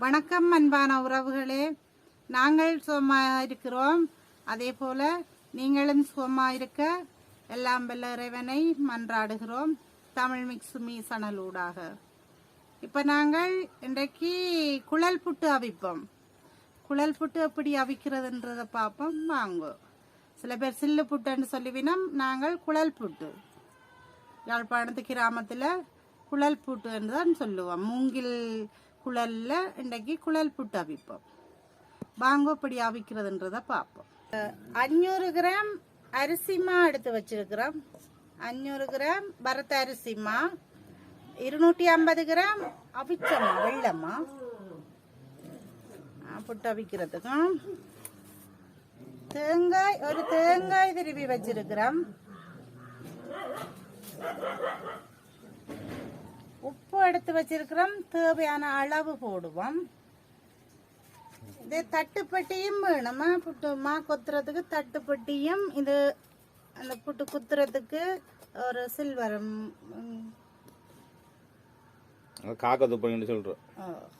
வணக்கம் அன்பான உறவுகளே, நாங்கள் சுகமாக இருக்கிறோம். அதே போல நீங்களும் சுகமாக இருக்க எல்லாம் வல்ல இறைவனை மன்றாடுகிறோம். தமிழ் மிக்சுமி சணலூடாக இப்போ நாங்கள் இன்றைக்கு குழல் புட்டு அவிப்போம். குழல் புட்டு எப்படி அவிக்கிறதுன்றதை பார்ப்போம் வாங்க. சில பேர் சில்லு புட்டுன்னு சொல்லிவினோம், நாங்கள் குழல் புட்டு யாழ்ப்பாணத்து கிராமத்தில் குழல் புட்டுன்னு தான் சொல்லுவோம். மூங்கில் குழல்ல இன்றைக்கு குழல் புட்டு அவிப்போம். வாங்க எப்படி அவிக்கிறதுன்றதை பார்ப்போம். 500 கிராம் அரிசிமா எடுத்து வச்சிருக்கிறோம். 500 கிராம் பரத்த அரிசிமா, 250 கிராம் அவிச்சமா வெள்ளமா புட்டு அவிக்கிறதுக்கும். தேங்காய், ஒரு தேங்காய் திருவி வச்சிருக்கிறோம். உப்பு எடுத்து வச்சிருக்கிறோம், தேவையான அளவு போடுவோம். இது தட்டுப்பட்டியும் வேணுமா, புட்டுமா கொத்துறதுக்கு தட்டுப்பட்டியும், இது அந்த புட்டு குத்துறதுக்கு ஒரு சில்வரம் காக்கத்து போனி சொல்றோம்.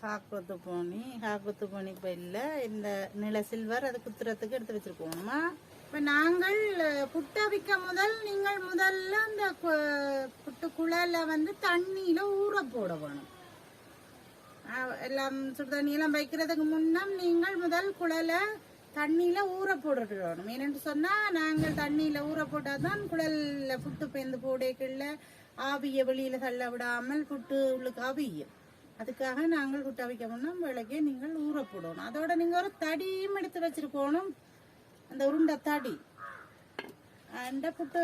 காக்கத்து போனி இப்போ இல்லை, இந்த நில சில்வர் அது குத்துறதுக்கு எடுத்து வச்சிருக்கோமா. இப்போ நாங்கள் புட்டு அவிக்க நீங்கள் முதல்ல அந்த புட்டு குழல தண்ணியில ஊற போட வேணும். எல்லாம் சுடு தண்ணியெல்லாம் வைக்கிறதுக்கு முன்னம் நீங்கள் முதல் குழலை தண்ணியில ஊற போடணும். ஏன்னு சொன்னா நாங்கள் தண்ணியில ஊற போட்டாதான் குழல்ல புட்டு பேந்து போடைக்குள்ள ஆவிய வெளியில தள்ள விடாமல் புட்டு உள்ளுக்கு அவியும். அதுக்காக நாங்கள் புட்டு அவிக்க முன்னம் விளக்கே நீங்கள் ஊற போடணும். அதோட நீங்க ஒரு தடியும் எடுத்து வச்சிருக்கணும், அந்த உருண்டை தடி. அந்த புட்டு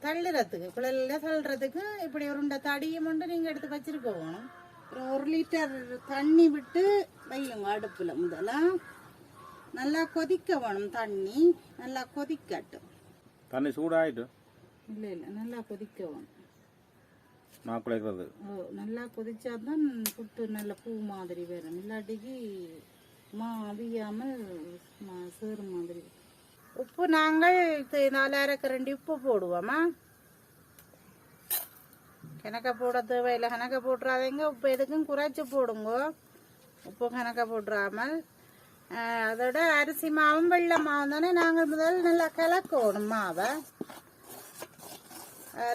தள்ளுறதுக்கு குழல்ல தள்ளுறதுக்கு இப்படி உருண்டை தடியும் நீங்க எடுத்து வச்சிருக்கணும். அப்புறம் 1 லிட்டர் தண்ணி விட்டு வையுங்க அடுப்புல. முதல்ல நல்லா கொதிக்க வேணும். தண்ணி நல்லா கொதிக்கட்டும். தண்ணி சூடாயிட்டு இல்ல நல்லா கொதிக்க வேணும். குழைக்கிறது நல்லா கொதிச்சாதான் புட்டு நல்ல பூ மாதிரி வரும். இல்லாட்டிக்கு அவியாமல் சேறு மாதிரி. உப்பு நாங்கள் 4 கரண்டி உப்பு போடுவோமா. கணக்க போட தேவையில்லை, கணக்க போட்டுறாதீங்க. உப்பு எதுக்கும் குறைச்சி போடுங்க, உப்பு கணக்க போட்டுறாமல். அதோட அரிசி மாவும் வெள்ளை மாவும் தானே நாங்கள் முதல் நல்லா கலக்கணும். மாவை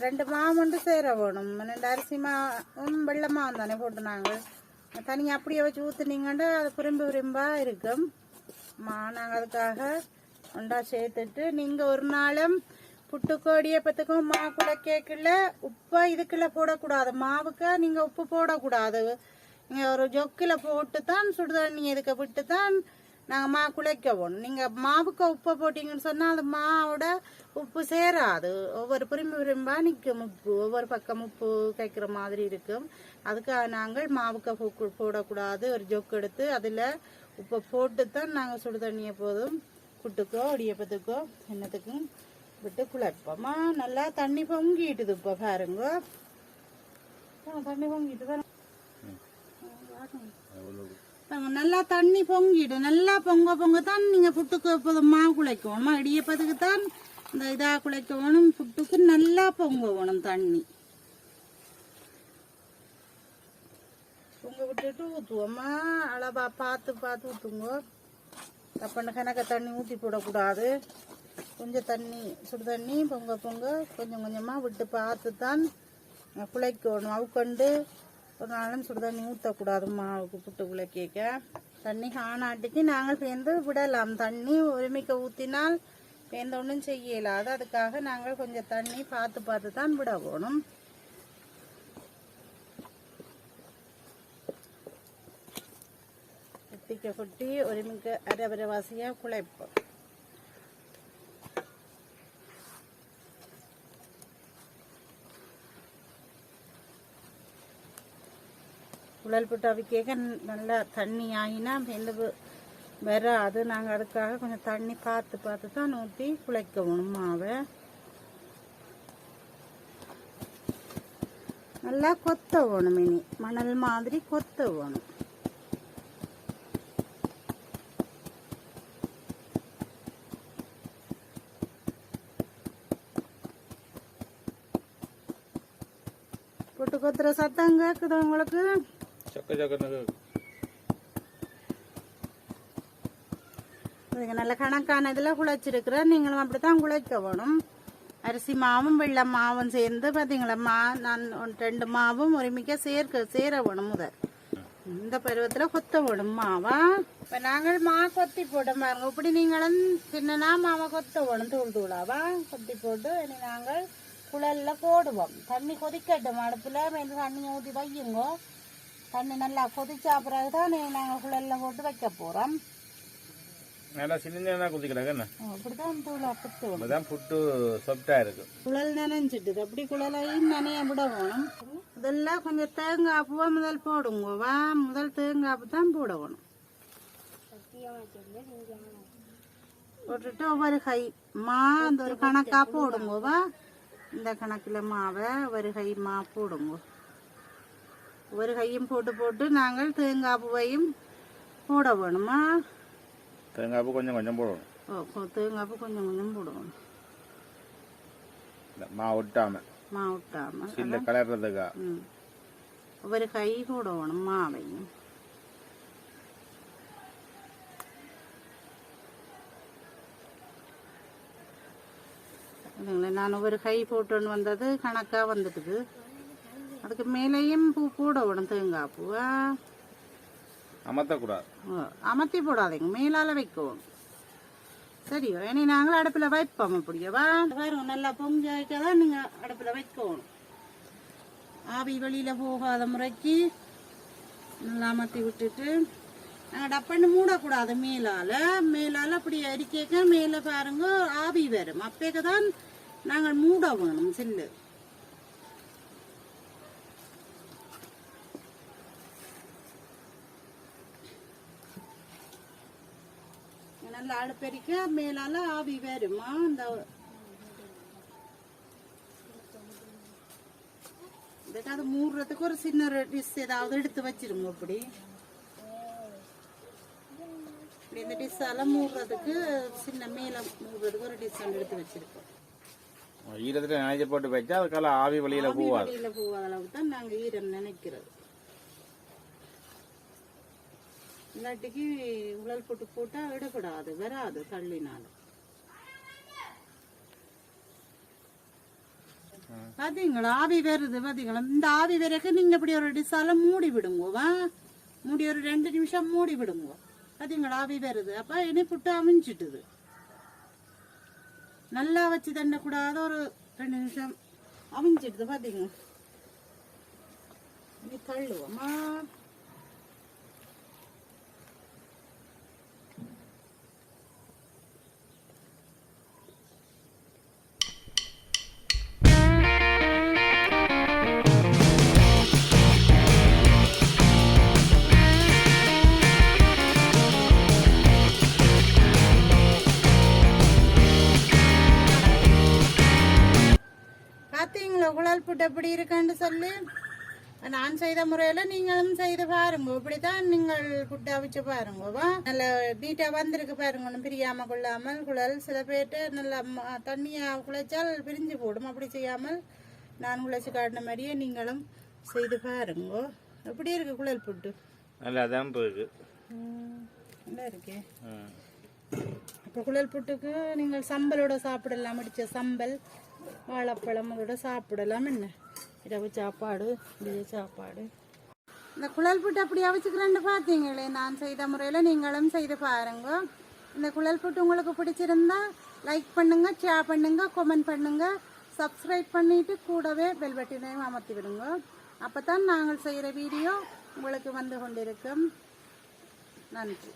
2 மாவு சேர வேணும். 2 அரிசி மாவும் வெள்ளை மாவும் தானே போட்டு நாங்கள் தனியாக அப்படியே வச்சு ஊற்றுனீங்கன்னா அது விரும்பா இருக்கும். நாங்கள் அதுக்காக ஒன்றா சேர்த்துட்டு, நீங்கள் ஒரு நாளும் புட்டுக்கோடியை பத்துக்கும் மா குழைக்கல உப்பை இதுக்குள்ள போடக்கூடாது. மாவுக்கு நீங்கள் உப்பு போடக்கூடாது. நீங்கள் ஒரு ஜொக்கில் போட்டு தான் சுடுதண்ணி இதுக்கு விட்டு தான் நாங்கள் மா குழைக்கவும். நீங்கள் மாவுக்கு உப்பை போட்டிங்கன்னு சொன்னால் அது மாவோட உப்பு சேராது. ஒவ்வொரு விரும்பா நிற்கும் உப்பு, ஒவ்வொரு பக்கம் உப்பு கைக்கிற மாதிரி இருக்கும். அதுக்காக நாங்கள் மாவுக்கு போடக்கூடாது. ஒரு ஜொக்கு எடுத்து அதில் உப்பை போட்டு தான் நாங்கள் சுடுதண்ணியை போதும் புட்டுக்கோ இடியப்பத்துக்கோ என்னத்துக்கும் விட்டு குழைப்போமா. நல்லா தண்ணி பொங்கிட்டுது. இப்போ பாருங்க, தண்ணி பொங்கிட்டு தான் நல்லா தண்ணி பொங்கிடும். நல்லா பொங்க தான் நீங்க புட்டுக்கு எப்போதும் மாவு குழைக்கணுமா. இடியப்பத்துக்கு தான் இந்த இதா குழைக்கணும். புட்டுக்கு நல்லா பொங்க வேணும். தண்ணி பொங்க விட்டுட்டு ஊற்றுவோமா. அளவா பார்த்து ஊற்றுங்க. தப்பண்ண கணக்க தண்ணி ஊற்றி போடக்கூடாது. கொஞ்சம் தண்ணி சுடு தண்ணி பொங்க கொஞ்சம் கொஞ்சமாக விட்டு பார்த்து தான் குழைக்கணும். அவுக்கண்டு ஒரு நாளும் சுடு தண்ணி ஊற்றக்கூடாது. மாவுக்கு புட்டு குழைக்க தண்ணி ஆனாட்டிக்கு நாங்கள் பேர்ந்து விடலாம். தண்ணி ஒருமிக்க ஊற்றினால் பேர்ந்த ஒன்றும் செய்யலாது. அதுக்காக நாங்கள் கொஞ்சம் தண்ணி பார்த்து தான் விட வேணும். குட்டிக்க குட்டி ஒருமிக்க அரைவாசியாக குழைப்போம். குழல் புட்டு அவிக்க நல்லா தண்ணி ஆகினா எந்த வராது. நாங்கள் அதுக்காக கொஞ்சம் தண்ணி பார்த்து தான் ஊற்றி குழைக்கணும். மாவை நல்லா கொத்த வேணும். இனி மணல் மாதிரி கொத்த வேணும். புட்டு கொத்துற சத்தம் கேட்குது உங்களுக்கு? சக்க சக்க அதுங்க நல்ல கணக்கான இதில் குழைச்சிருக்கிறேன். நீங்களும் அப்படி தான் குழைக்க வேணும். அரிசி மாவும் வெள்ளை மாவும் சேர்ந்து பார்த்தீங்களா, நான் 2 மாவும் ஒருமிக்க சேர வேணும். முதல் இந்த பருவத்தில் கொத்த வேணும் மாவா. இப்போ நாங்கள் மா கொத்தி போட்டோம் பாருங்க. இப்படி நீங்களும் சின்னனா மாவை கொத்த வேணும், தூளாவா கொத்தி போட்டு இனி நாங்கள் குழலில் போடுவோம். தண்ணி கொதிக்கட்டும். அடுப்பில் மேலே தண்ணி ஊற்றி வையுங்க. தண்ணி நல்லா கொதிச்சா பிறகு தான் நாங்கள் குழலில் போட்டு வைக்க போகிறோம். நல்லா சின்ன குதிக்கிறாங்க. அப்படிதான் தூளை புட்டு அப்பதான் புட்டு சொப்டா இருக்கு. குழல் நனைஞ்சிட்டுது. அப்படி குழலையும் நனைய விட வேணும். இதெல்லாம் கொஞ்சம் தேங்காய் பூவா முதல் போடுங்கவா. முதல் தேங்காய் பூ தான் போடணும். போட்டுட்டு ஒவ்வொரு கை மா அந்த ஒரு கணக்கா போடுங்கவா. இந்த கணக்கில் மாவை ஒரு கை மா போடுங்க. ஒரு கையும் போட்டு போட்டு நாங்கள் தேங்காய் பூவையும் போட வேணுமா. தேங்காய் பூ கொஞ்சம் கொஞ்சம் போடணும். தேங்காய் பூ கொஞ்சம் கொஞ்சம் போடணும். மா ஒட்டாம சின்ன கலர்றதுக்கா ஒரு கை போடணும் மாவையும். நான் ஒரு கை போட்டுன்னு வந்தது கணக்கா வந்துட்டுது. அதுக்கு மேலேயும் பூ போடணும். தேங்காய் பூவா அமர்த்தக்கூடாது. அமர்த்தி போடாதீங்க, மேலால வைக்கணும். சரியோ? இனி நாங்கள் அடுப்பில் வைப்போம். அப்படியேவா பாருங்க. நல்லா பொங்க வைக்கதான் நீங்கள் அடுப்பில் வைக்கணும். ஆவி வெளியில் போகாத முறைக்கு நல்லா அமர்த்தி விட்டுட்டு நாங்கள் டப்பன்னு மூடக்கூடாது. மேலால் அப்படி அரிக்க மேலே பாருங்க ஆவி வரும். அப்பேக்கு தான் நாங்கள் மூட வேணும் சில்லு. நல்லா அடுப்பெரிக்க மேலால ஆவி வருமா. இந்த அது மூடுறதுக்கு ஒரு சின்ன டிஷ் ஏதாவது எடுத்து வச்சிருங்க. இப்படி இந்த டிஷ்ஷால மூடுறதுக்கு சின்ன மேல மூடுறதுக்கு ஒரு டிஷ் எடுத்து வச்சிருக்கோம். ஈரத்துல நினைச்சு போட்டு வச்சா அதுக்கால ஆவி வெளியில போகாத அளவுக்கு தான் நாங்க ஈரம் நினைக்கிறது. இல்லாட்டிக்கு உழல் போட்டு போட்டா இடப்படாது, வராது தள்ளினாலும். பாத்தீங்களா ஆவி வருது. பாத்தீங்களா இந்த ஆவி வரைக்கு நீங்க இப்படி ஒரு டிஷ்ஷால மூடி விடுங்க. மூடி ஒரு 2 நிமிஷம் மூடி விடுங்க. பாத்தீங்களா ஆவி வருது. அப்ப இனி புட்டு அவிஞ்சிட்டுது. நல்லா வச்சு தண்டக்கூடாது. ஒரு 2 நிமிஷம் அவிஞ்சிடுது. பாத்தீங்க இனி தள்ளுவோமா. குழல் புட்டு எப்படி இருக்குன்னு சொல்லி நான் செய்த முறையில நீங்களும் செய்து பாருங்க. இப்படித்தான் நீங்கள் புட்டு அவிச்சு பாருங்க. நல்ல நீட்டா வந்திருக்கு பாருங்க. ஒன்றும் பிரியாம கொள்ளாமல் குழல். சில பேர்ட்டு நல்லா தண்ணியா குழைச்சால் பிரிஞ்சு போடும். அப்படி செய்யாமல் நான் குழைச்சி காட்டின மாதிரியே நீங்களும் செய்து பாருங்க. எப்படி இருக்கு குழல் புட்டு? நல்லா தான் இருக்கு. நல்லா இருக்கே. இப்போ குழல் புட்டுக்கு நீங்கள் சம்பலோட சாப்பிடலாம். அடிச்ச சம்பல் வாழைப்பழம் அதோட சாப்பிடலாம். என்ன இரவு சாப்பாடு விடிய சாப்பாடு. இந்த குழல் புட்டு அப்படி அவிச்சுக்கிறேன்னு பார்த்தீங்களே. நான் செய்த முறையில் நீங்களும் செய்து பாருங்க. இந்த குழல் புட்டு உங்களுக்கு பிடிச்சிருந்தா லைக் பண்ணுங்க, ஷேர் பண்ணுங்க, கமெண்ட் பண்ணுங்க, சப்ஸ்கிரைப் பண்ணிட்டு கூடவே பெல் பட்டனையும் அமர்த்தி விடுங்க. அப்போ தான் நாங்கள் செய்கிற வீடியோ உங்களுக்கு வந்து கொண்டிருக்கும். நன்றி.